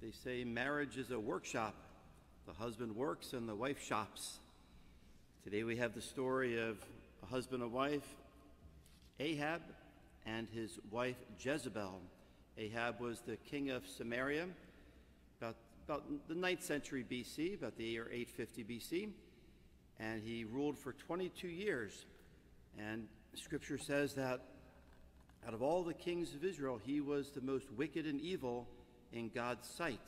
They say marriage is a workshop. The husband works and the wife shops. Today we have the story of a husband and wife, Ahab, and his wife Jezebel. Ahab was the king of Samaria about the 9th century BC, about the year 850 BC, and he ruled for 22 years. And Scripture says that out of all the kings of Israel, he was the most wicked and evil in God's sight,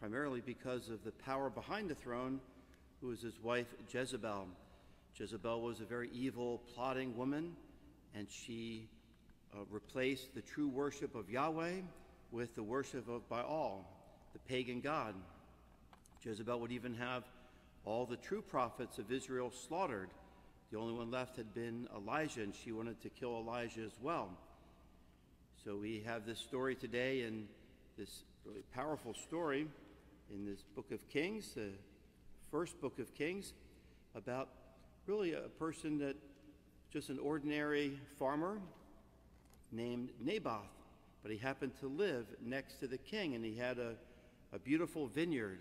primarily because of the power behind the throne, who was his wife Jezebel. Jezebel was a very evil, plotting woman, and she replaced the true worship of Yahweh with the worship of Baal, the pagan god. Jezebel would even have all the true prophets of Israel slaughtered. The only one left had been Elijah, and she wanted to kill Elijah as well. So we have this story today, and this really powerful story in this book of Kings, the first book of Kings, about really a person that just an ordinary farmer named Naboth, but he happened to live next to the king, and he had a beautiful vineyard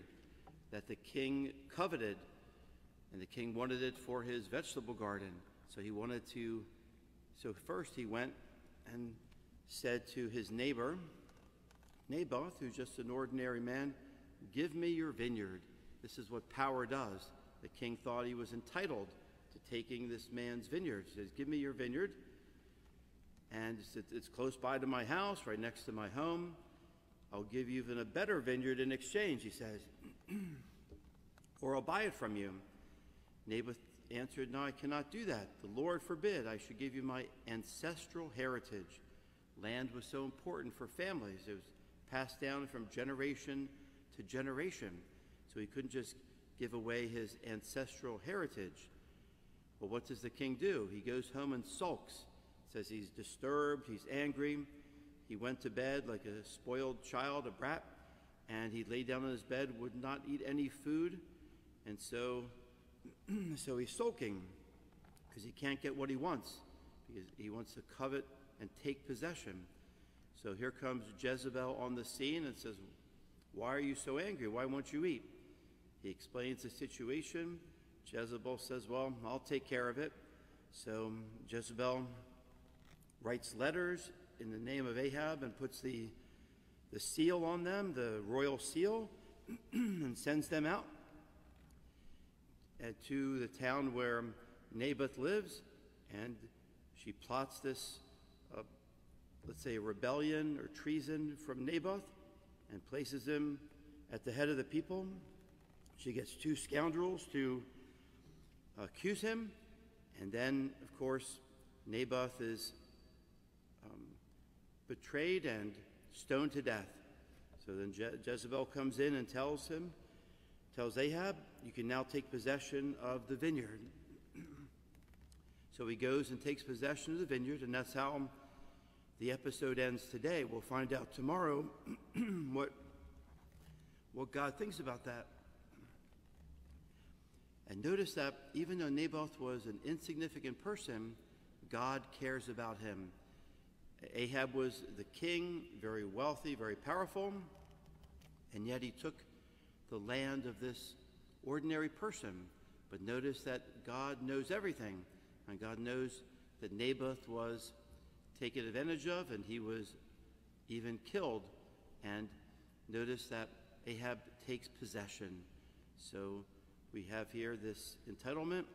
that the king coveted, and the king wanted it for his vegetable garden. So first he went and said to his neighbor, Naboth, who's just an ordinary man, "Give me your vineyard." This is what power does. The king thought he was entitled to taking this man's vineyard. He says, "Give me your vineyard." And he said, "It's close by to my house, right next to my home. I'll give you even a better vineyard in exchange," he says, "or I'll buy it from you." Naboth answered, "No, I cannot do that. The Lord forbid. I should give you my ancestral heritage." Land was so important for families. It was passed down from generation to generation. So he couldn't just give away his ancestral heritage. Well, what does the king do? He goes home and sulks. Says he's disturbed, he's angry. He went to bed like a spoiled child, a brat, and he lay down on his bed, would not eat any food. And so he's sulking because he can't get what he wants, because he wants to covet and take possession. So here comes Jezebel on the scene and says, "Why are you so angry? Why won't you eat?" He explains the situation. Jezebel says, "Well, I'll take care of it." So Jezebel writes letters in the name of Ahab and puts the seal on them, the royal seal, and sends them out to the town where Naboth lives. And she plots this, let's say, a rebellion or treason from Naboth, and places him at the head of the people. She gets 2 scoundrels to accuse him, and then, of course, Naboth is betrayed and stoned to death. So then Jezebel comes in and tells Ahab, "You can now take possession of the vineyard." So he goes and takes possession of the vineyard, and that's how the episode ends today. We'll find out tomorrow what God thinks about that. And notice that even though Naboth was an insignificant person, God cares about him. Ahab was the king, very wealthy, very powerful, and yet he took the land of this ordinary person. But notice that God knows everything, and God knows that Naboth was taken advantage of, and he was even killed. And notice that Ahab takes possession. So we have here this entitlement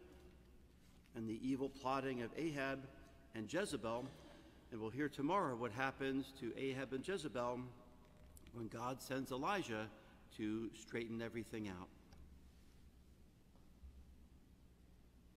and the evil plotting of Ahab and Jezebel. And we'll hear tomorrow what happens to Ahab and Jezebel when God sends Elijah to straighten everything out.